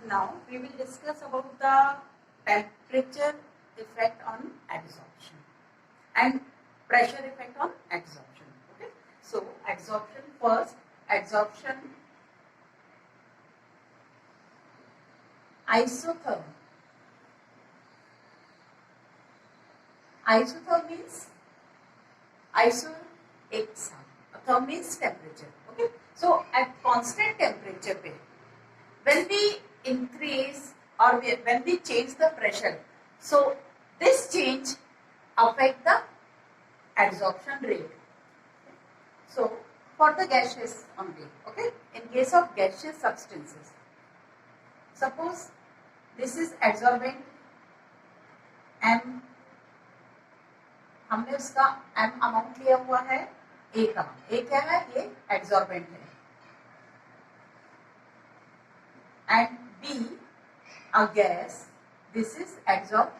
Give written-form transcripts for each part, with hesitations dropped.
Now we will discuss about the temperature effect on adsorption and pressure effect on adsorption. Okay, so adsorption first. Adsorption, isotherm. Isotherm means iso एक साथ, therm means temperature. Okay, so at constant temperature पे, when we increase or when we change the pressure, so this change affect the adsorption rate. So for the gaseous only, okay, in case of gaseous substances, suppose this is adsorbent M, हमने उसका M amount लिया हुआ है A का, A क्या है, ये adsorbent है, and B a gas, this is adsorbate.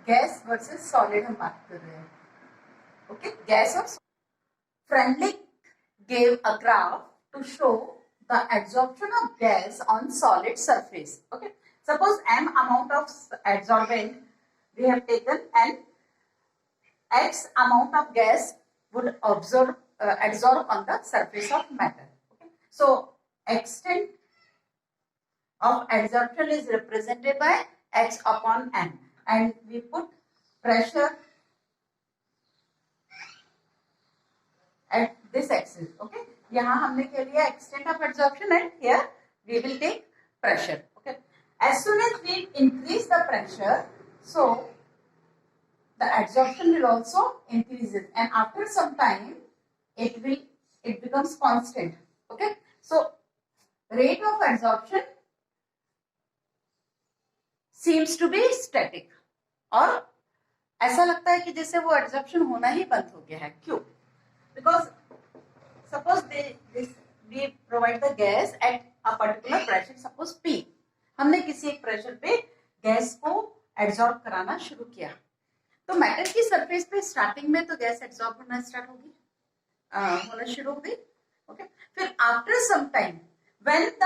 Gas versus solid हम बात कर रहे हैं. ओके, गैस और Freundlich gave a graph to show the adsorption of gas on solid surface. Okay, suppose m amount of adsorbent we have taken and x amount of gas would absorb on the surface of matter. Okay, so extent of adsorption is represented by x upon m, and we put pressure at this axis. Okay, यहाँ हमने क्या लिया, extent of adsorption, and here we will take pressure. Okay, as soon as we increase the pressure, so the adsorption will also increase, and after some time it becomes constant. Okay, so rate of adsorption seems to be static, और ऐसा लगता है कि जैसे वो adsorption होना ही बंद हो गया है. क्यों? Because suppose we provide the gas at a particular pressure, suppose P, हमने किसी एक प्रेशर पे गैस को एब्जॉर्ब कराना शुरू किया, तो मैटर की सरफेस पे स्टार्टिंग में तो गैस एब्जॉर्ब होना शुरू हो गई. ओके, फिर after some time when the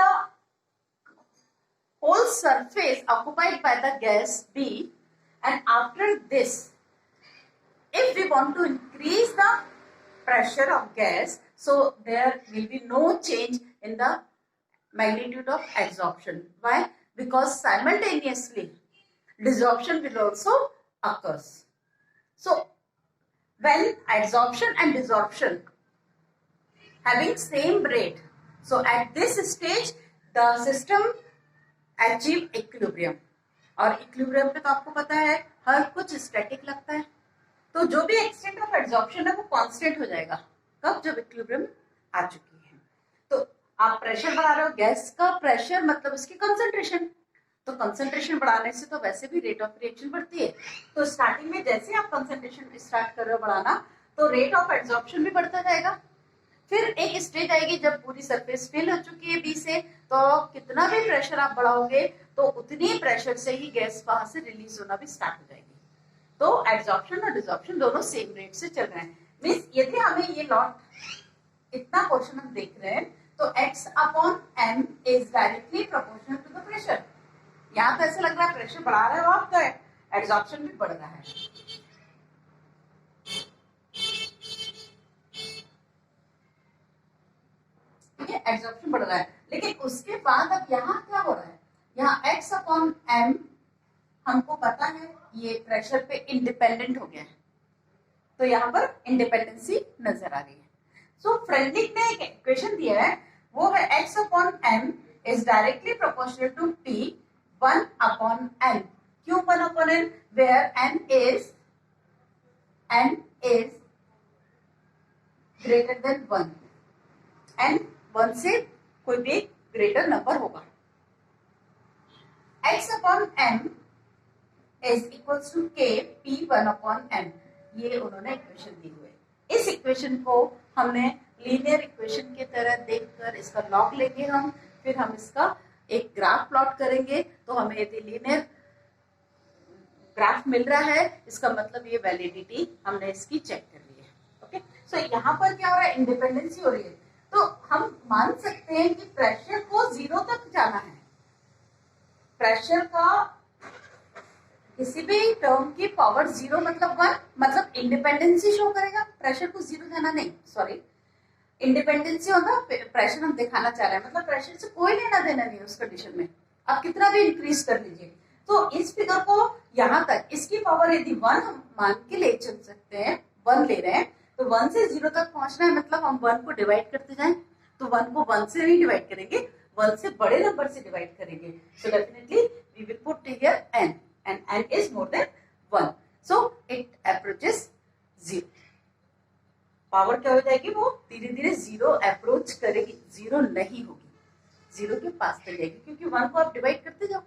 whole surface occupied by the gas B, and after this if we want to increase the pressure of gas, so there will be no change in the magnitude of adsorption. Why? Because simultaneously desorption will also occur. So when adsorption and desorption having same rate, so at this stage the system achieve equilibrium. और equilibrium पे तो आपको पता है हर कुछ static लगता है, तो जो भी एक्सटेंट ऑफ एब्जॉर्प्शन है वो कांस्टेंट हो जाएगा. कब? जब इक्विलिब्रियम आ चुकी है. तो आप प्रेशर बढ़ा रहे हो, गैस का प्रेशर मतलब उसकी कंसंट्रेशन, तो कंसंट्रेशन बढ़ाने से तो वैसे भी रेट ऑफ रिएक्शन बढ़ती है. तो स्टार्टिंग में जैसे आप कंसंट्रेशन स्टार्ट कर रहे हो बढ़ाना, तो रेट ऑफ एब्जॉर्प्शन भी बढ़ता जाएगा. फिर एक स्टेज आएगी जब पूरी सरफेस फिल हो चुकी है बी से, तो कितना भी प्रेशर आप बढ़ाओगे तो उतनी प्रेशर से ही गैस वहां से रिलीज होना भी स्टार्ट हो जाएगी. तो एब्जॉर्प्शन और डिसॉर्प्शन दोनों सेम रेट से चल रहे हैं. मींस यदि हमें ये लॉट इतना क्वेश्चन हम देख रहे हैं, तो x upon m is directly proportional to the pressure. यहाँ तो ऐसा लग रहा है प्रेशर बढ़ा रहे हो आप, तो एब्जॉर्प्शन भी बढ़ रहा है. एब्जॉर्प्शन बढ़ रहा है, लेकिन उसके बाद अब यहाँ क्या हो रहा है, यहाँ x अपॉन m हमको पता है ये प्रेशर पे इंडिपेंडेंट हो गया है, तो यहाँ पर इंडिपेंडेंसी नजर आ रही है. सो फ्रेंडलिक ने एक इक्वेशन दिया है, वो है x upon m is directly proportional to t 1 upon n. क्यों 1 upon n? Where n is greater than 1, n 1 से कोई भी ग्रेटर नंबर होगा. x upon m is equals to k p 1 upon m. ये उन्होंने इक्वेशन दी हुई है. इस इक्वेशन को हमने लीनियर इक्वेशन की तरह देखकर इसका लॉग लेंगे हम, फिर हम इसका एक ग्राफ प्लॉट करेंगे, तो हमें यदि लीनियर ग्राफ मिल रहा है इसका मतलब ये वैलिडिटी हमने इसकी चेक कर ली है. ओके, सो यहाँ पर क्या हो रहा है, इंडिपेंडेंसी हो रही है. तो हम मान सकते हैं कि प्रेशर को 0 तक जाना है। प्रेशर का किसी भी टर्म की पावर 0 मतलब 1, मतलब इंडिपेंडेंसी शो करेगा, प्रेशर को 0 जाना नहीं, सॉरी, इंडिपेंडेंसी होता प्रेशर हम दिखाना चाह रहे हैं, मतलब प्रेशर से कोई लेना देना नहीं उस कंडीशन में, आप कितना भी इंक्रीज कर लीजिए। तो इस फिगर को यहाँ तक इसकी पावर यदि 1 हम मान के ले चल सकते हैं, 1 ले रहे हैं, तो 1 से 0 तक पहुंचना है, मतलब हम 1 को डिवाइड करते जाएं, तो 1 को 1 से नहीं डिवाइड करेंगे, 1 से बड़े नंबर से डिवाइड करेंगे। So definitely we will put here n, and n is more than 1, so it approaches 0। Power क्या हो जाएगी, वो धीरे धीरे 0 अप्रोच करेगी, 0 नहीं होगी, 0 के पास चल जाएगी, क्योंकि 1 को आप डिवाइड करते जाओ।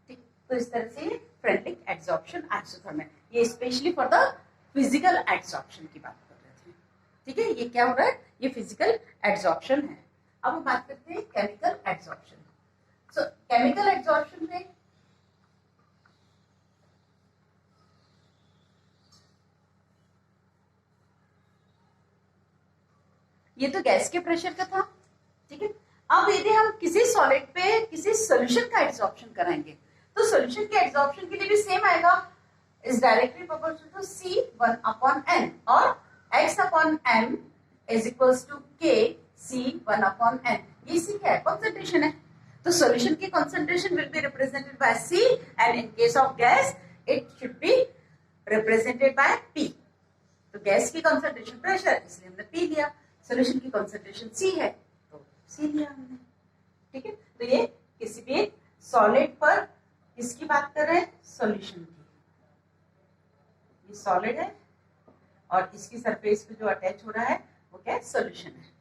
ठीक, तो इस तरह से फ्रेंडलिक एड्सॉर्प्शन आइसोथर्म है। ये specially for the physical adsorption की बात कर रहे थे। ठीक है, ये क्या हो रहा है, ये फिजिकल एड्सॉर्प्शन है। अब हम बात करते हैं केमिकल एड्सॉर्प्शन। सो केमिकल एड्सॉर्प्शन में ये तो गैस के प्रेशर का था। ठीक है, अब यदि हम किसी सॉलिड पे किसी सॉल्यूशन का एड्सॉर्प्शन कराएंगे, तो सॉल्यूशन के एड्सॉर्प्शन के लिए भी सेम आएगा, is directly proportional to C1/n, और x/m is equals to K C1/n। ये C क्या है, कॉन्सेंट्रेशन है, तो सॉल्यूशन की concentration will be represented by C, and in case of gas it should be represented by P। तो gas की concentration pressure, इसलिए हमने P लिया, सॉल्यूशन की कॉन्सेंट्रेशन C है तो C लिया हमने। ठीक है, तो ये किसी भी एक सॉलिड पर किसकी बात कर रहे हैं, सॉल्यूशन की। ये सॉलिड है और इसकी सरफेस पे जो अटैच हो रहा है वो क्या है, सॉल्यूशन है।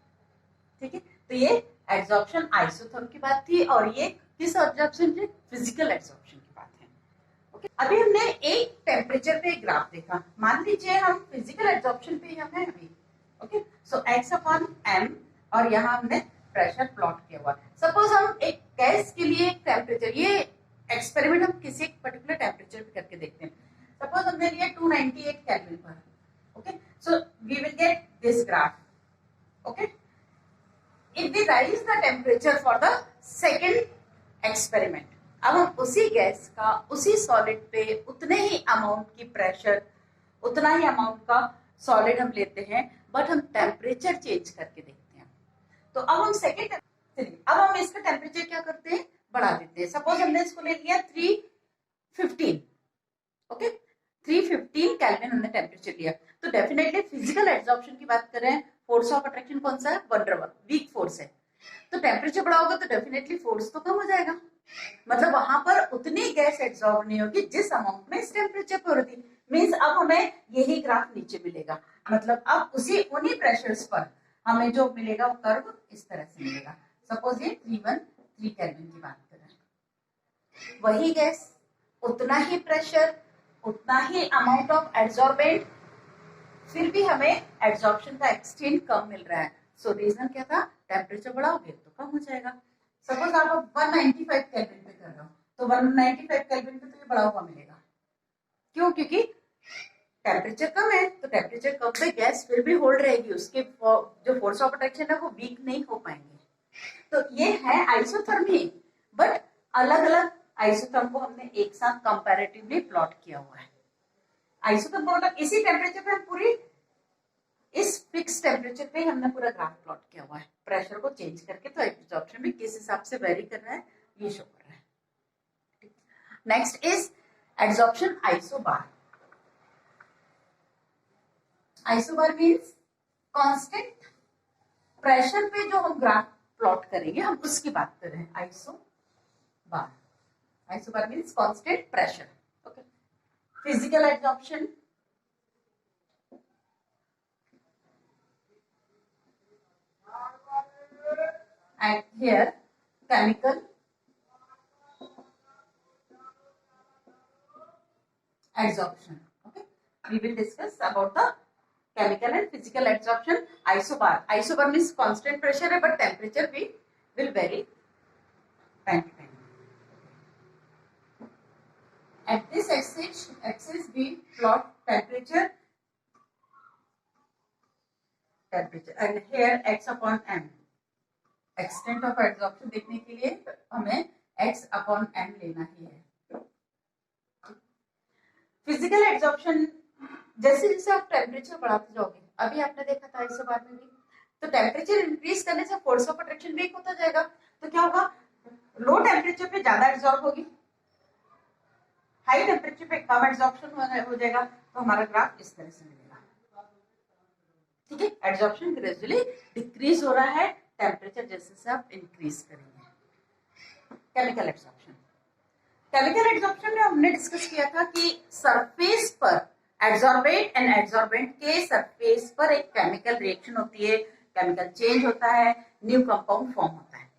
ठीक है, तो ये एड्सॉर्प्शन आइसोथर्म की बात थी, और ये किस एड्सॉर्प्शन की, फिजिकल एड्सॉर्प्शन की बात है। ओके, अभी हमने एक टेम्परेचर पे ग्राफ देखा, मान लीजिए हम फिजिकल एड्सॉर्प्शन पे हम हैं अभी। ओके, सो x/m, और यहाँ हमने प्रेशर प्लॉट किया हुआ। सपोज हम एक गैस के लिए एक टेम्परेचर, ये एक्सपेरिमेंट हम किसी एक पर्टिकुलर टेम्परेचर पे करके देखते हैं। सपोज हमने लिया 298 केल्विन पर। Okay, so we will get this graph. Okay, if we raise the temperature for the second experiment, अब हम उसी गैस का उसी सॉलिड पे उतने ही अमाउंट की प्रेशर, उतना ही अमाउंट का सॉलिड हम लेते हैं, बट हम टेम्परेचर चेंज करके देखते हैं। तो अब हम सेकेंड, चलिए अब हम इसका टेम्परेचर क्या करते हैं, बढ़ा देते हैं। सपोज हमने इसको ले लिया 315। ओके, 315 केल्विन हमने टेम्परेचर लिया, तो डेफिनेटली फिजिकल एड्सॉर्प्शन की बात कर रहे हैं, फोर्स ऑफ अट्रैक्शन कौन सा है, वन ड्रॉ, वीक फोर्स है। तो टेम्परेचर बढ़ा होगा तो डेफिनेटली फोर्स तो कम हो जाएगा, मतलब वहां पर उतनी गैस एब्जॉर्ब नहीं होगी जिस अमाउंट में इस टेम्परेचर पर होती। मींस अब हमें यही ग्राफ नीचे मिलेगा, मतलब अब उन्हीं प्रेशर्स पर हमें जो मिलेगा वो कर्व इस तरह से मिलेगा। सपोज ये 313 केल्विन की बात कर रहे हैं, वही गैस, उतना ही प्रेशर, उतना ही अमाउंट ऑफ एड्सॉर्बेंट, फिर भी हमें एड्सॉर्प्शन का एक्सटेंट कम मिल रहा है। सो रीजन क्या था, टेम्परेचर बढ़ाओगे तो कम हो जाएगा। सपोज आप 195 केल्विन पे कर रहे हो, तो 195 केल्विन पे तो ये बढ़ा हुआ मिलेगा। क्यों, क्योंकि टेम्परेचर कम है, तो टेम्परेचर कम पे गैस फिर भी होल्ड रहेगी, उसके जो फोर्स ऑफ अट्रैक्शन है वो वीक नहीं हो पाएंगे। तो ये है आइसोथर्मी, बट अलग अलग आइसोथर्म को हमने एक साथ कंपैरेटिवली प्लॉट किया हुआ है। आइसोथर्म मतलब इसी टेम्परेचर पे हम पूरी, इस फिक्स टेम्परेचर पे हमने पूरा ग्राफ प्लॉट किया हुआ है, प्रेशर को चेंज करके, तो एब्जॉर्प्शन भी किस हिसाब से वेरी कर रहा है ये शो कर रहा है। Next is absorption isobar. Isobar means constant pressure पे जो हम ग्राफ प्लॉट करेंगे हम उसकी बात कर रहे हैं, isobar. Isobar means constant pressure. Okay, physical absorption, and here chemical adsorption. Okay, we will discuss about the chemical and physical adsorption. Isobar means constant pressure है, but temperature we will vary time to time. At this axis we plot temperature temperature and here x upon m, extent of absorption देखने के लिए हमें x upon m लेना ही है। Physical absorption, जैसे जैसे आप टेम्परेचर बढ़ाते जाओगे, अभी आपने देखा था इस बार में भी, तो टेम्परेचर इंक्रीज करने से फोर्स ऑफ अट्रैक्शन वीक होता जाएगा, तो क्या होगा, लो टेम्परेचर पे ज्यादा एब्जॉर्ब होगी, हाई टेम्परेचर पे कम एब्जॉर्प्शन हो जाएगा, तो हमारा ग्राफ इस तरह से मिलेगा। ठीक है, एब्जॉर्प्शन ग्रेजुअली डिक्रीज हो रहा है टेम्परेचर जैसे से आप इंक्रीज करेंगे। केमिकल एब्जॉर्प्शन, केमिकल एब्जॉर्प्शन में हमने डिस्कस किया था कि सरफेस पर एड्सॉर्बेंट एंड एड्सॉर्बेंट के सरफेस पर एक केमिकल रिएक्शन होती है, केमिकल चेंज होता है, न्यू कंपाउंड फॉर्म होता है।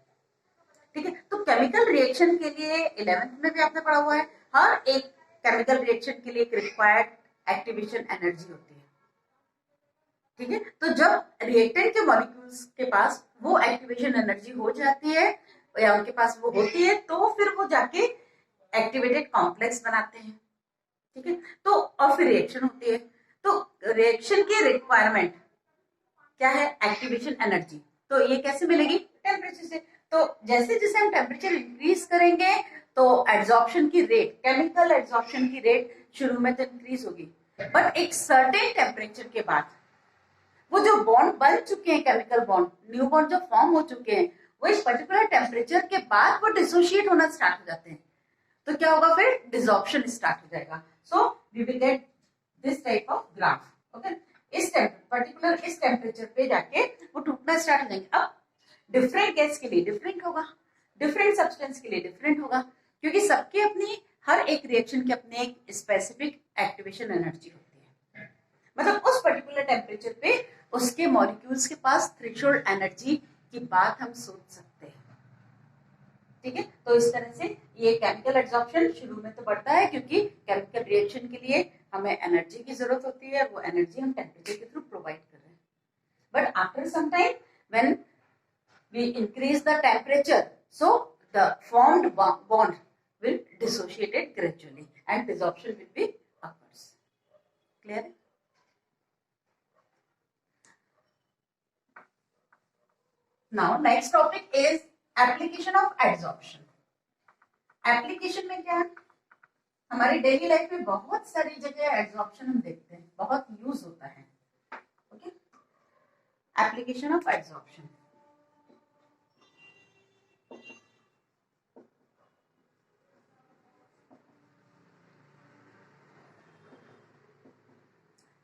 ठीक है, तो केमिकल रिएक्शन के लिए 11th में भी आपने पढ़ा हुआ है, हर एक केमिकल रिएक्शन के लिए एक रिक्वायर्ड एक्टिवेशन एनर्जी होती है। ठीक है, तो जब रिएक्टेंट के मॉलिक्यूल्स के पास वो एक्टिवेशन एनर्जी हो जाती है या उनके पास वो होती है, तो फिर वो जाके एक्टिवेटेड कॉम्प्लेक्स बनाते हैं। ठीक है, तो और फिर रिएक्शन होती है, तो रिएक्शन की रिक्वायरमेंट क्या है, एक्टिवेशन एनर्जी। तो ये कैसे मिलेगी, टेम्परेचर से। तो जैसे जैसे हम टेम्परेचर इंक्रीज करेंगे तो एड्सॉर्प्शन की रेट, केमिकल एड्सॉर्प्शन की रेट शुरू में तो इंक्रीज होगी, बट एक सर्टेन टेम्परेचर के बाद वो जो बॉन्ड बन चुके हैं, केमिकल बॉन्ड, न्यू बॉन्ड जो फॉर्म हो चुके हैं, वो एक पर्टिकुलर टेम्परेचर के बाद वो डिसोशिएट होना स्टार्ट हो जाते हैं, तो क्या होगा, फिर डिसॉर्प्शन स्टार्ट हो जाएगा। So we will get this type of graph. Okay, इस पर्टिकुलर इस टेम्परेचर पे जाके वो टूटना स्टार्ट हो जाएंगे। अब डिफरेंट गैस के लिए डिफरेंट होगा, डिफरेंट सब्सटेंस के लिए डिफरेंट होगा, क्योंकि सबकी अपनी, हर एक रिएक्शन की अपनी एक स्पेसिफिक एक्टिवेशन एनर्जी होती है, मतलब उस पर्टिकुलर टेम्परेचर पे उसके मॉलिक्यूल्स के पास थ्रेशोल्ड एनर्जी की बात हम सोच सकते हैं। ठीक है, तो इस तरह से ये केमिकल एब्जॉर्प्शन शुरू में तो बढ़ता है, क्योंकि केमिकल रिएक्शन के लिए हमें एनर्जी की जरूरत होती है, वो एनर्जी हम टेम्परेचर के थ्रू प्रोवाइड कर रहे हैं। But after some time when we increase the temperature, so the formed bond will dissociate gradually and desorption will be occurs. Clear? Now next topic is application of adsorption. Application में क्या है, हमारी daily life में बहुत सारी जगह adsorption हम देखते हैं, बहुत यूज होता है। Okay, application of adsorption.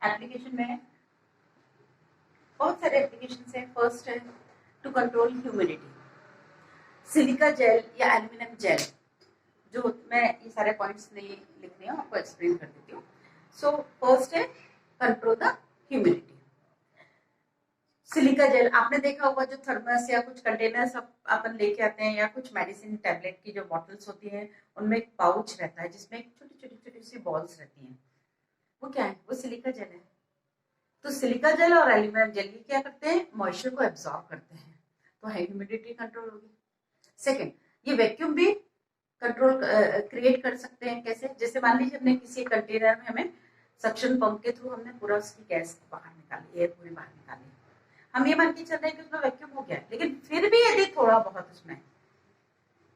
Application में बहुत सारे एप्लीकेशन है। फर्स्ट है to control humidity, silica gel या एल्यूमिनियम जेल, जो मैं ये सारे पॉइंट्स नहीं लिख रही हूँ, आपको एक्सप्लेन कर देती हूँ। सो फर्स्ट है control the humidity. Silica jail आपने देखा होगा, जो थर्मस या कुछ कंटेनर्स अपन लेके आते हैं, या कुछ मेडिसिन टैबलेट की जो बॉटल्स होती हैं, उनमें एक पाउच रहता है जिसमें छोटी छोटी छोटी सी बॉल्स रहती हैं, वो क्या है, वो सिलिका जेल है। तो सिलिका जेल और एल्यूमिनियम जेल ये क्या करते हैं, मॉइस्चर को एब्जॉर्ब करते हैं, तो ह्यूमिडिटी कंट्रोल होगी। सेकेंड, ये वैक्यूम भी कंट्रोल क्रिएट कर सकते हैं। कैसे, जैसे मान लीजिए हमने किसी कंटेनर में, हमें सक्शन पंप के थ्रू हमने पूरा उसकी गैस बाहर निकाली, एयर पूरी बाहर निकाली, हम ये मान के चल रहे हैं कि उसमें वैक्यूम हो गया, लेकिन फिर भी यदि थोड़ा बहुत उसमें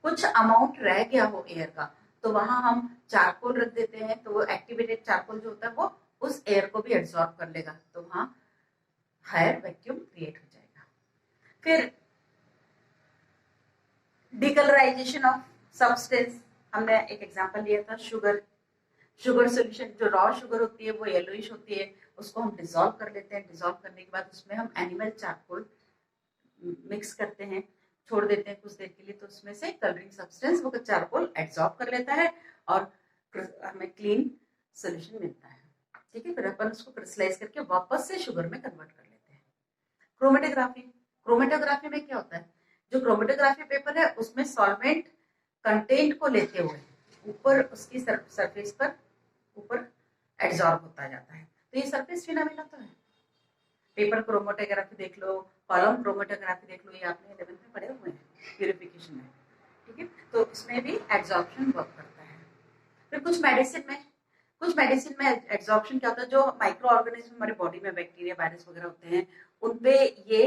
कुछ अमाउंट रह गया हो एयर का, तो वहां हम चारकोल रख देते हैं, तो वो एक्टिवेटेड चारकोल जो होता है वो उस एयर को भी एब्जॉर्ब कर लेगा, तो वहां हायर वैक्यूम क्रिएट हो जाएगा। फिर डिकलराइजेशन ऑफ सब्सटेंस, हमने एक एग्जांपल लिया था, शुगर सोल्यूशन, जो रॉ शुगर होती है वो येलोइश होती है, उसको हम डिसॉल्व कर लेते हैं, डिसॉल्व करने के बाद उसमें हम एनिमल चारकोल मिक्स करते हैं, छोड़ देते हैं कुछ देर के लिए, तो उसमें से कलरिंग सब्सटेंस वो चारकोल एब्जॉर्ब कर लेता है और हमें क्लीन सोल्यूशन मिलता है। ठीक है, फिर अपन उसको क्रिस्टलाइज करके वापस से शुगर में कन्वर्ट कर लेते हैं। क्रोमेटोग्राफी, क्रोमेटोग्राफी में क्या होता है, जो क्रोमेटोग्राफी पेपर है उसमें सॉल्वेंट कंटेंट को लेते हुए ऊपर उसकी सरफेस पर ऊपर एब्जॉर्ब होता जाता है, तो ये सरफेस फिनोमेना तो है। पेपर क्रोमेटोग्राफी देख लो, कॉलम क्रोमेटोग्राफी देख लो, ये आपने 11th में पढ़े हुए हैं प्यूरिफिकेशन में। ठीक है, तो इसमें भी एब्जॉर्प्शन वर्क करता है। फिर कुछ मेडिसिन में कुछ मेडिसिन में एब्जॉर्प्शन क्या होता है, जो माइक्रो ऑर्गेनिज्म हमारे बॉडी में बैक्टीरिया वायरस वगैरह होते हैं, उनपे ये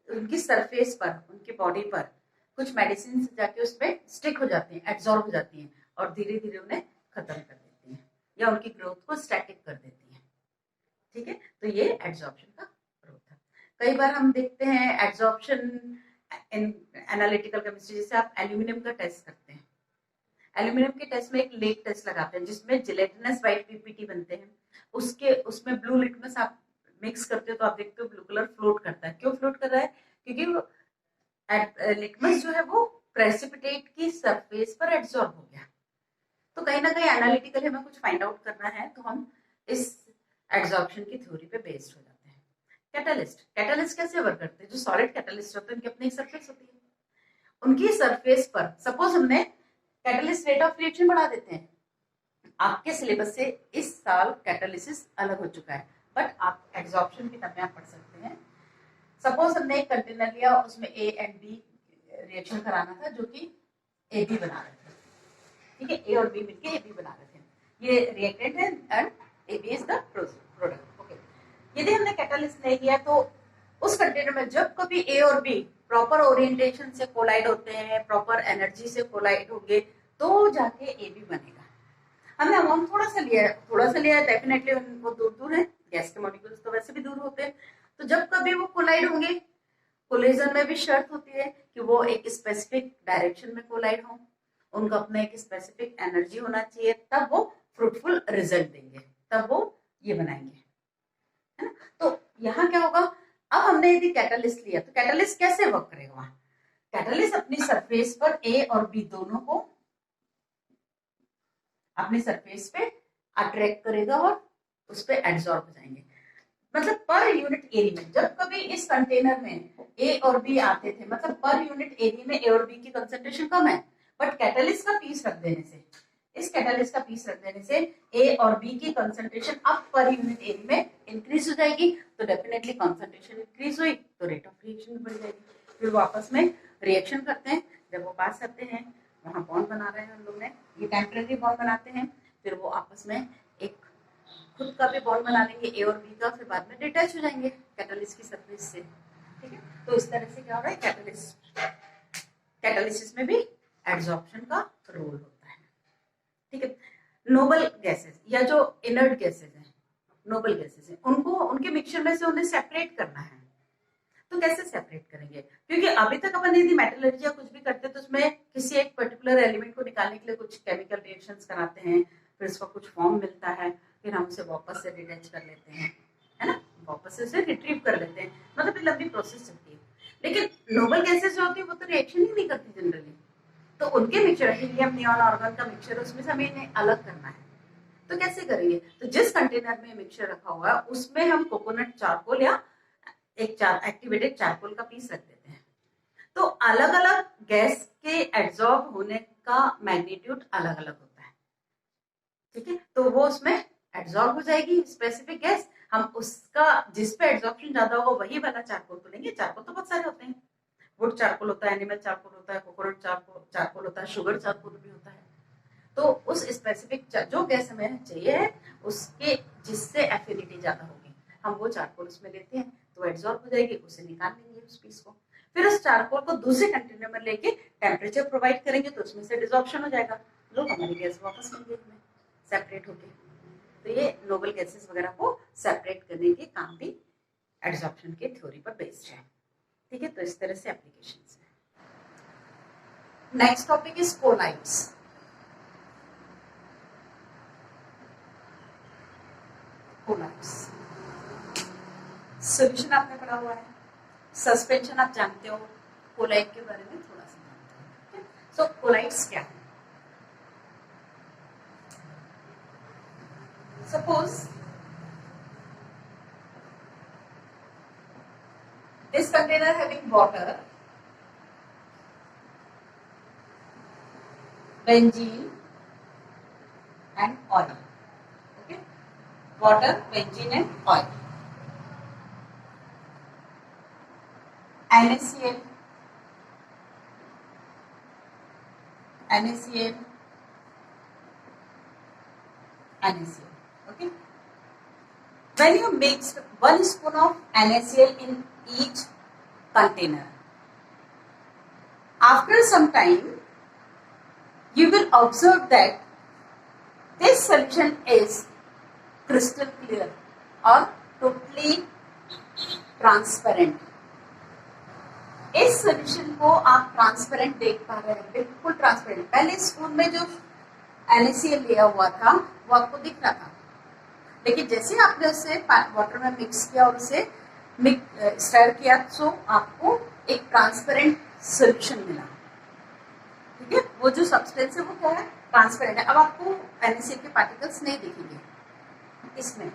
उनकी सरफेस पर, उनकी बॉडी पर कुछ मेडिसिन जाके उसमें स्टिक हो जाती हैं, एब्जॉर्ब हो जाती हैं और धीरे धीरे उन्हें खत्म कर देती हैं या उनकी ग्रोथ को स्टैटिक कर देती हैं। ठीक है, तो ये एब्जॉर्प्शन का ग्रोथ है। कई बार हम देखते हैं एब्जॉर्प्शन इन एनालिटिकल केमिस्ट्री, जैसे आप एल्यूमिनियम का टेस्ट करते हैं, एल्यूमिनियम के टेस्ट में एक लेक टेस्ट लगाते हैं जिसमें जिलेटिनस व्हाइट पीपीटी बनते हैं, उसमें ब्लू लिटमस आप मिक्स करते हो तो आप देखते हो ब्लू कलर फ्लोट करता है। क्यों फ्लोट कर रहा है? क्योंकि वो लिटमस जो है वो प्रेसिपिटेट की सरफेस पर एब्जॉर्ब हो गया। तो कहीं ना कहीं एनालिटिकली हमें कुछ फाइंड आउट करना है तो हम इस एब्जॉर्प्शन की थ्योरी पे बेस्ड हो जाते हैं। कैटलिस्ट कैसे वर्क करते हैं? जो सॉलिड कैटलिस्ट होते हैं उनकी अपनी सरफेस होती है, उनकी सरफेस पर सपोज हमने कैटलिस्ट रेट ऑफ रिएक्शन बढ़ा देते हैं। आपके सिलेबस से इस साल कैटालिसिस अलग हो चुका है, बट आप एब्जॉर्प्शन की तरह आप पढ़ सकते हैं। सपोज हमने एक कंटेनर लिया, उसमें ए एंड बी रिएक्शन कराना था जो कि ए बी बना रहे थे। ठीक है, ए और बी मिलके ए बी बना रहे थे। ये रिएक्टेंट है and A B is the product. Okay, यदि हमने कैटालिस्ट नहीं लिया तो उस कंटेनर में जब कभी ए और बी प्रॉपर ओरिएंटेशन से कोलाइड होते हैं, प्रॉपर एनर्जी से कोलाइड होंगे, तो जाके ए बी बनेगा। हमने अमाउंट थोड़ा सा लिया है, डेफिनेटली वो दूर दूर है, गैस के मॉलिक्यूल्स तो वैसे भी दूर होते हैं। तो जब कभी वो कोलाइड होंगे, कोलिजन में भी शर्त होती है कि वो एक स्पेसिफिक डायरेक्शन में कोलाइड हो, उनका अपना एक स्पेसिफिक एनर्जी होना चाहिए, तब वो फ्रूटफुल रिजल्ट देंगे, तब वो ये बनाएंगे, है ना। तो यहाँ क्या होगा, अब हमने यदि कैटालिस्ट लिया तो कैटालिस्ट कैसे वर्क करेगा? वहां कैटालिस्ट अपनी सरफेस पर ए और बी दोनों को अपनी सरफेस पे अट्रैक्ट करेगा और उस पर एब्जॉर्ब हो जाएंगे। मतलब पर यूनिट एरिया में जब कभी इस कंटेनर में ए और बी आते थे, मतलब पर यूनिट एरिया में ए और बी की कंसेंट्रेशन कम है, बट कैटालिस्ट का पीस रख देने से, इस कैटालिस्ट का पीस रख देने से ए और बी की कंसेंट्रेशन अब पर यूनिट एरिया में इंक्रीज हो जाएगी। तो डेफिनेटली कंसेंट्रेशन इंक्रीज हुई तो रेट ऑफ रिएक्शन बढ़ जाएगी। फिर वो आपस में रिएक्शन करते हैं, जब वो पास करते हैं वहां बॉन्ड बना रहे हैं हम लोग ने, ये टेम्परेरी बॉन्ड बनाते हैं, फिर वो आपस में एक खुद का भी बॉन्ड बना लेंगे ए और बी का, फिर बाद में डिटैच हो जाएंगे कैटालिस्ट की सरफेस से। ठीक है, तो इस तरह से क्या हो रहा है, कैटालिसिस में भी एब्जॉर्प्शन का रोल होता है। ठीक है, नोबल गैसेस या जो इनर्ट गैसेस हैं, नोबल गैसेस हैं, उनको उनके मिक्सचर में से उन्हें सेपरेट करना है। तो कैसे सेपरेट करेंगे? क्योंकि अभी तक अपन यदि मेटलर्जी या कुछ भी करते हैं तो उसमें किसी एक पर्टिकुलर एलिमेंट को निकालने के लिए कुछ केमिकल रिएक्शंस कराते हैं, फिर उसका कुछ फॉर्म मिलता है, फिर हम उसे वापस से डिटैच कर लेते हैं, है ना, वापस से उसे रिट्रीव कर लेते हैं, मतलब लंबी प्रोसेस चलती है। लेकिन नोबल गैसेस जो होती है वो तो रिएक्शन ही नहीं करती जनरली, तो उनके मिक्सचर, हीलियम नियॉन आर्गन का मिक्सचर, उसमें से हमें इन्हें अलग करना है। तो कैसे करेंगे? तो जिस कंटेनर में मिक्सचर रखा हुआ है उसमें हम कोकोनट चारकोल या एक एक्टिवेटेड चारकोल का पीस रख देते हैं। तो अलग अलग गैस के एब्जॉर्ब होने का मैग्नीट्यूड अलग अलग होता है। ठीक है, तो वो उसमें एब्जॉर्ब हो जाएगी स्पेसिफिक गैस, हम उसका जिस पे एब्जॉर्प्शन ज्यादा होगा वही वाला चारकोल तो लेंगे। चारकोल तो बहुत सारे होते हैं, वुड चारकोल होता है, एनिमल चारकोल होता है, कोकोनट चारकोल होता है, शुगर चारकोल भी होता है। तो उस स्पेसिफिक जो गैस हमें चाहिए है उसके जिससे एफिनिटी ज्यादा होगी, हम वो चारकोल उसमें लेते हैं, तो एब्जॉर्ब हो जाएगी, उसे निकाल लेंगे उस पीस को, फिर उस चारकोल को दूसरे कंटेनर में लेके टेम्परेचर प्रोवाइड करेंगे तो उसमें से डिसॉर्प्शन हो जाएगा, लोग हमारी गैस वापस मिल गई हमें सेपरेट होके। तो ये नोबल गैसेस वगैरह को सेपरेट करने के काम भी एब्जॉर्प्शन के थ्योरी पर बेस्ड है। ठीक है, तो इस तरह से एप्लीकेशंस है। Next topic is colloids. Colloids solution आपने पढ़ा हुआ है, सस्पेंशन आप जानते हो, कोलाइड के बारे में थोड़ा सा जानते हो। सो कोलाइड्स क्या है? Suppose this container having water, benzene and oil. Okay, water, benzene and oil. NaCl, NaCl, NaCl. when you mix 1 spoon of NaCl in each container, after some time you will observe that this solution is crystal clear or totally transparent. इस solution को आप transparent देख पा रहे हैं, बिल्कुल transparent. पहले spoon में जो NaCl लिया हुआ था वो आपको दिख रहा था, लेकिन जैसे आपने उसे वाटर में मिक्स किया और उसे स्टर किया तो आपको एक ट्रांसपेरेंट सोल्यूशन मिला। ठीक है, वो जो सब्सटेंस है वो क्या है, ट्रांसपेरेंट है। अब आपको NaCl के पार्टिकल्स नहीं दिखेंगे इसमें,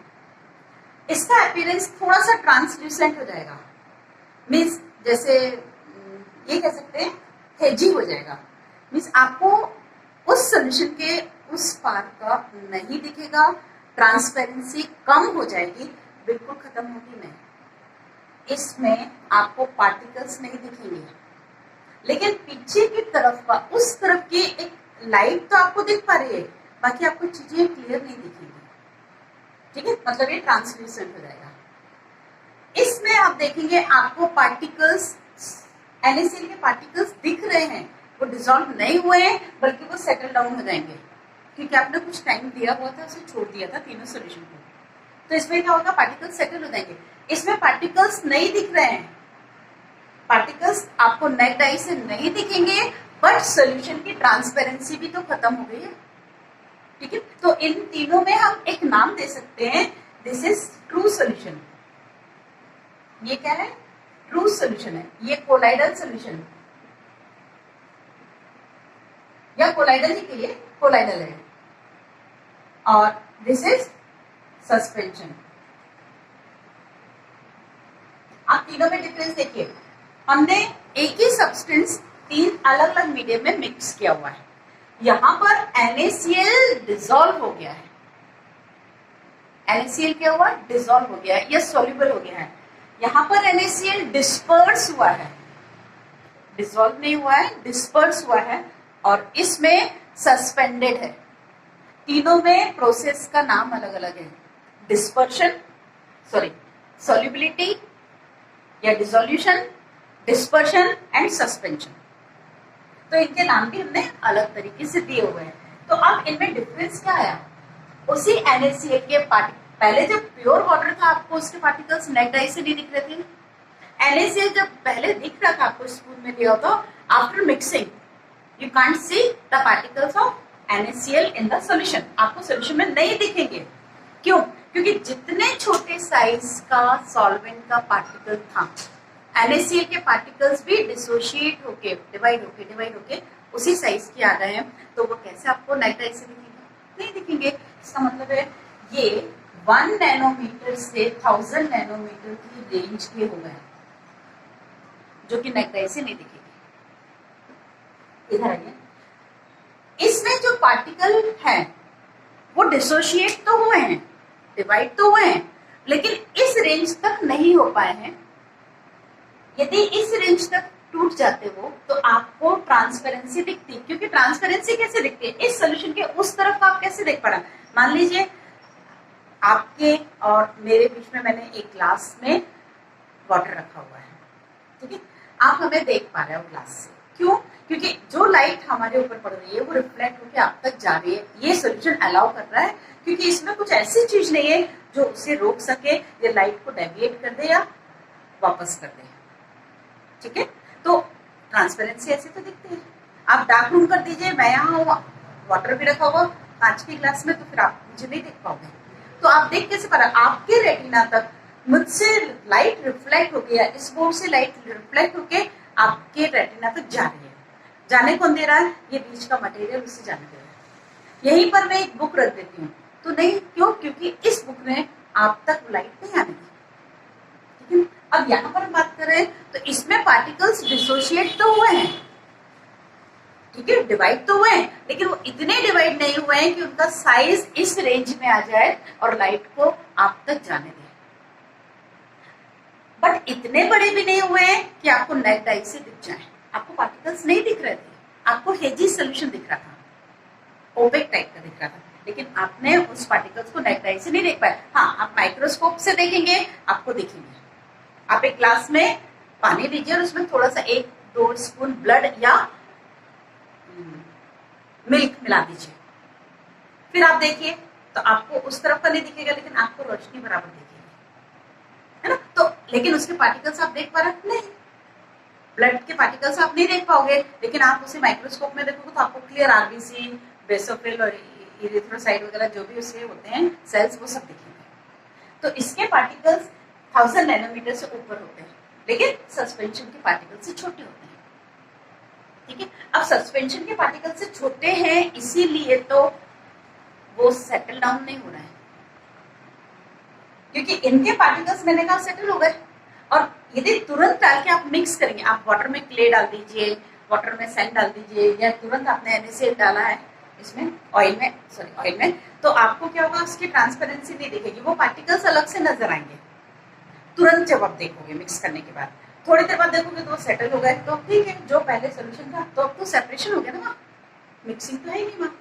इसका अपीयरेंस थोड़ा सा ट्रांसल्यूसेंट हो जाएगा, मीन्स जैसे ये कह सकते हैं हेजी हो जाएगा, मीन्स आपको उस सोल्यूशन के उस पार का नहीं दिखेगा, ट्रांसपेरेंसी कम हो जाएगी, बिल्कुल खत्म होगी नहीं। इसमें आपको पार्टिकल्स नहीं दिखेंगे, लेकिन पीछे की तरफ का उस तरफ की एक लाइट तो आपको दिख पा रही है, बाकी आपको चीजें क्लियर नहीं दिखेंगी। ठीक है, मतलब ये ट्रांसल्यूसेंट हो जाएगा। इसमें आप देखेंगे आपको पार्टिकल्स, NaCl के पार्टिकल्स दिख रहे हैं, वो डिसॉल्व नहीं हुए हैं बल्कि वो सेटल डाउन हो जाएंगे, क्योंकि आपने कुछ टाइम दिया हुआ था, उसे छोड़ दिया था तीनों सोल्यूशन को। तो इसमें क्या होगा, पार्टिकल्स सेटल हो जाएंगे। इसमें पार्टिकल्स नहीं दिख रहे हैं, पार्टिकल्स आपको नेक्ड आई से नहीं दिखेंगे, बट सोल्यूशन की ट्रांसपेरेंसी भी तो खत्म हो गई है। ठीक है, तो इन तीनों में हम एक नाम दे सकते हैं, दिस इज ट्रू सोल्यूशन। ये क्या है, ट्रू सोल्यूशन है। ये कोलाइडल सोल्यूशन या कोलाइडल ही कहिए, कोलाइडल है। और दिस इज सस्पेंशन। आप तीनों में डिफरेंस देखिए, हमने एक ही सब्सटेंस 3 अलग अलग मीडियम में मिक्स किया हुआ है। यहां पर NaCl डिसॉल्व हो गया है, NaCl क्या हुआ, डिसॉल्व हो गया है या सोल्यूबल हो गया है। यहां पर NaCl डिस्पर्स हुआ है, डिसॉल्व नहीं हुआ है, डिस्पर्स हुआ है, और इसमें सस्पेंडेड है। तीनों में प्रोसेस का नाम अलग अलग है, डिस्पर्शन, सॉरी सोल्यूबिलिटी या डिसोल्यूशन, डिस्पर्शन एंड सस्पेंशन। तो इनके नाम भी हमने अलग तरीके से दिए हुए हैं। तो अब इनमें डिफरेंस क्या आया, उसी NaCl के पार्टिकल, पहले जब प्योर वाटर था आपको उसके पार्टिकल्स नेक्ड आई से नहीं दिख रहे थे। NaCl जब पहले दिख रहा था आपको स्पून में लिया तो after mixing you can't see the particles of NaCl in the solution, आपको सॉल्यूशन में नहीं दिखेंगे। क्यों, क्योंकि जितने छोटे साइज का सॉल्वेंट का पार्टिकल था, NaCl के पार्टिकल्स भी डिसोशिएट होके डिवाइड होके उसी साइज के आ गए हैं, तो वो कैसे आपको नेक्ड आई से दिखेंगे, नहीं दिखेंगे। इसका मतलब है ये 1 नैनोमीटर से 1000 नैनोमीटर की रेंज के हो गए, जो कि नेक्ड आई से नहीं दिखेंगे। इधर आइए, इसमें जो पार्टिकल है वो डिसोशिएट तो हुए हैं, डिवाइड तो हुए हैं, लेकिन इस रेंज तक नहीं हो पाए हैं। यदि इस रेंज तक टूट जाते हो तो आपको ट्रांसपेरेंसी दिखती, क्योंकि ट्रांसपेरेंसी कैसे दिखती है, इस सोल्यूशन के उस तरफ आप कैसे देख पा रहे हैं। मान लीजिए आपके और मेरे बीच में मैंने एक ग्लास में वाटर रखा हुआ है, ठीक है, आप हमें देख पा रहे हो ग्लास से, क्यों, क्योंकि जो लाइट हमारे ऊपर पड़ रही है वो रिफ्लेक्ट होकर आप तक जा रही है। ये सोल्यूशन अलाउ कर रहा है, क्योंकि इसमें कुछ ऐसी चीज नहीं है जो उसे रोक सके या लाइट को डेविएट कर दे या वापस कर दे। ठीक है, तो ट्रांसपेरेंसी ऐसे तो दिखती है। आप डार्क रूम कर दीजिए, मैं यहाँ वाटर भी रखा हुआ कांच के ग्लास में, तो फिर आप मुझे नहीं देख पाओगे। तो आप देख कैसे पा रहे, आपके रेटिना तक मुझसे लाइट रिफ्लेक्ट हो गया, इस बोर्ड से लाइट रिफ्लेक्ट होके आपके रेटिना तक जा रही है। जाने कौन दे रहा है, ये बीच का मटेरियल उसे जाने दे रहा है। यहीं पर मैं एक बुक रख देती हूँ तो नहीं, क्यों, क्योंकि इस बुक में आप तक लाइट नहीं आने दी। ठीक है, अब यहाँ पर हम बात कर रहे हैं तो इसमें पार्टिकल्स डिसोशिएट तो हुए हैं, ठीक है, डिवाइड तो हुए हैं, लेकिन वो इतने डिवाइड नहीं हुए हैं कि उनका साइज इस रेंज में आ जाए और लाइट को आप तक जाने दे। बट इतने बड़े भी नहीं हुए हैं कि आपको नेक्ड आई से दिख जाए। आपको पार्टिकल्स नहीं दिख रहे थे, आपको हेजी सोल्यूशन दिख रहा था, ओपेक टाइप का दिख रहा था, लेकिन आपने उस पार्टिकल्स को नेक्ड आई से नहीं देख पाए। हाँ, आप माइक्रोस्कोप से देखेंगे, आपको दिखेंगे। आप एक ग्लास में पानी लीजिए और उसमें थोड़ा सा 1-2 स्पून ब्लड या मिल्क मिला दीजिए, फिर आप देखिए तो आपको उस तरफ का नहीं दिखेगा, लेकिन आपको रोशनी बराबर दिखेगी, है ना। तो लेकिन उसके पार्टिकल्स आप देख पा रहे नहीं, ब्लड के पार्टिकल्स आप नहीं देख पाओगे, लेकिन आप उसे माइक्रोस्कोप में देखोगे तो आपको क्लियर आरबीसी, बेसोफिल और इरिथ्रोसाइट वगैरह जो भी उसके होते हैं सेल्स, वो सब दिखेंगे। तो इसके पार्टिकल्स 1000 नैनोमीटर से ऊपर होते हैं, लेकिन सस्पेंशन के पार्टिकल से छोटे होते हैं। ठीक है, अब सस्पेंशन के पार्टिकल से छोटे हैं इसीलिए तो वो सेटल डाउन नहीं हो रहा है, क्योंकि इनके पार्टिकल्स मैंने कहा सेटल हो गए। और यदि तुरंत डाल के आप मिक्स करेंगे, आप वाटर में क्ले डाल दीजिए, वाटर में सैंड डाल दीजिए, या तुरंत आपने NaCl डाला है इसमें ऑयल में, तो आपको क्या होगा, उसकी ट्रांसपेरेंसी नहीं दिखेगी, वो पार्टिकल्स अलग से नजर आएंगे। तुरंत जब आप देखोगे मिक्स करने के बाद, थोड़ी देर बाद देखोगे तो वो सेटल हो गए, तो ठीक है, जो पहले सोल्यूशन था तो अब तो सेपरेशन हो गया ना, मिक्सिंग तो है ही नहीं वहां,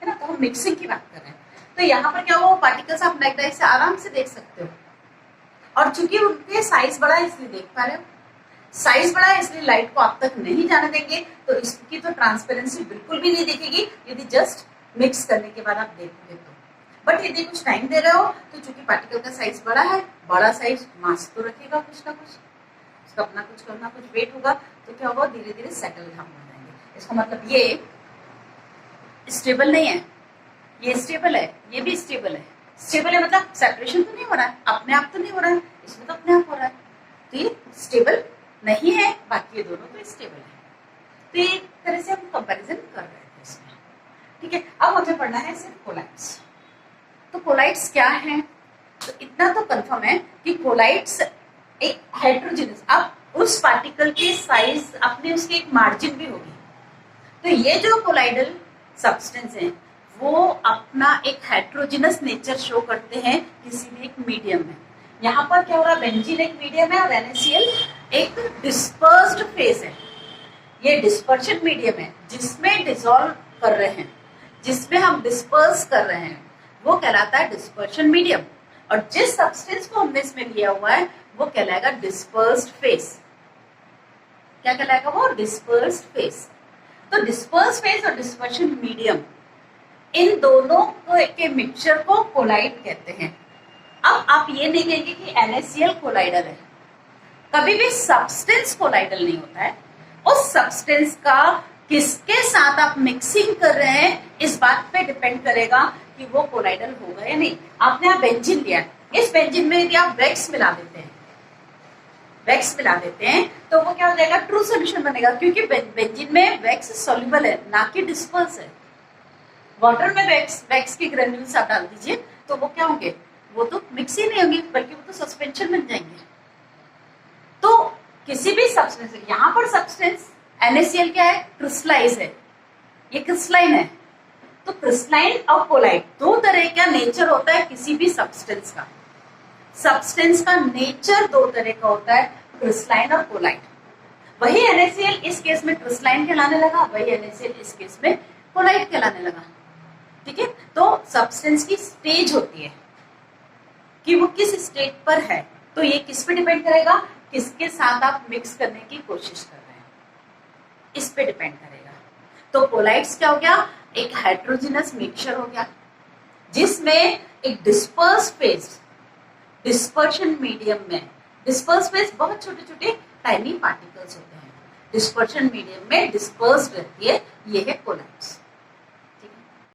है ना। तो हम मिक्सिंग की बात कर रहे हैं। तो यहाँ पर क्या हुआ, पार्टिकल्स आप नेक्ड आई से आराम से देख सकते हो, और चूंकि उनके साइज बड़ा है इसलिए देख पा रहे हो। साइज बड़ा है इसलिए लाइट को आप तक नहीं जाने देंगे, तो इसकी तो ट्रांसपेरेंसी बिल्कुल भी नहीं दिखेगी यदि जस्ट मिक्स करने के बाद आप देखोगे तो। बट यदि कुछ टाइम दे रहे हो तो चूंकि पार्टिकल का साइज बड़ा है, बड़ा साइज मास तो रखेगा कुछ ना कुछ, उसका अपना कुछ करना कुछ वेट होगा, तो क्या होगा, धीरे धीरे सेटल हम हो जाएंगे। इसका मतलब ये स्टेबल नहीं है, ये स्टेबल है, ये भी स्टेबल है। स्टेबल है मतलब सेपरेशन तो नहीं हो रहा है, अपने आप तो नहीं हो रहा है, इसमें तो अपने आप हो रहा है, तो ये स्टेबल नहीं है, बाकी ये दोनों तो स्टेबल है। तो ये एक तरह से हम कंपैरिजन कर रहे थे इसमें। ठीक है, अब हमें पढ़ना है सिर्फ कोलाइड्स। तो कोलाइड्स क्या है, तो इतना तो कंफर्म है कि कोलाइड्स एक हेट्रोजेनस, अब उस पार्टिकल के साइज अपने उसकी एक मार्जिन भी होगी। तो ये जो कोलाइडल सब्सटेंस है वो अपना एक हेट्रोजेनस नेचर शो करते हैं किसी भी एक मीडियम में। यहाँ पर क्या हो रहा है, बेंजीन एक मीडियम है और NaCl एक डिस्पर्स्ड फेज है। ये डिस्पर्शन मीडियम है जिसमें डिसॉल्व कर रहे हैं, जिसमें हम डिस्पर्स कर रहे हैं, वो कहलाता है डिस्पर्शन मीडियम। और जिस सब्सटेंस को हमने इसमें लिया हुआ है वो कहलाएगा डिस्पर्स्ड फेज। क्या कहलाएगा वो, डिस्पर्स्ड फेज। तो डिस्पर्स्ड फेज और डिस्पर्शन मीडियम, इन दोनों के मिक्सचर को कोलाइड कहते हैं। अब आप ये नहीं कहेंगे कि NaCl कोलाइडल है, कभी भी सब्सटेंस कोलाइडल नहीं होता है। उस सब्सटेंस का किसके साथ आप मिक्सिंग कर रहे हैं इस बात पे डिपेंड करेगा कि वो कोलाइडल होगा या नहीं। आपने यहाँ बेंजीन लिया, इस बेंजीन में यदि आप वैक्स मिला देते हैं, तो वो क्या हो जाएगा, ट्रू सोल्यूशन बनेगा, क्योंकि बेंजीन में वैक्स सॉल्युबल है ना कि डिस्पर्स है। वाटर में वैक्स के ग्रेन्यूल्स आप डाल दीजिए तो वो क्या होंगे, वो तो मिक्स ही नहीं होंगे, बल्कि वो तो सस्पेंशन बन जाएंगे। तो किसी भी सब्सटेंस, यहाँ पर सब्सटेंस NaCl क्या है, क्रिस्टलाइज है, ये क्रिस्टलाइन है। तो क्रिस्टलाइन और कोलाइड दो तरह का नेचर होता है किसी भी सब्सटेंस का। सब्सटेंस का नेचर दो तरह का होता है, क्रिस्टलाइन और कोलाइड। वही NaCl इस केस में क्रिस्टलाइन कहलाने लगा, वही NaCl इस केस में कोलाइड कहलाने लगा। ठीक है, तो सब्सटेंस की स्टेज होती है कि वो किस स्टेज पर है, तो ये किस पे डिपेंड करेगा, किसके साथ आप मिक्स करने की कोशिश कर रहे हैं, इस पे डिपेंड करेगा। तो कोलाइड्स क्या हो गया, एक हेट्रोजेनस मिक्सचर हो गया जिसमें एक डिस्पर्स फेज, डिस्पर्शन मीडियम में, डिस्पर्स फेज बहुत छोटे छोटे टाइनी पार्टिकल्स होते हैं, डिस्पर्शन मीडियम में डिस्पर्स रहती है, ये है कोलाइड्स।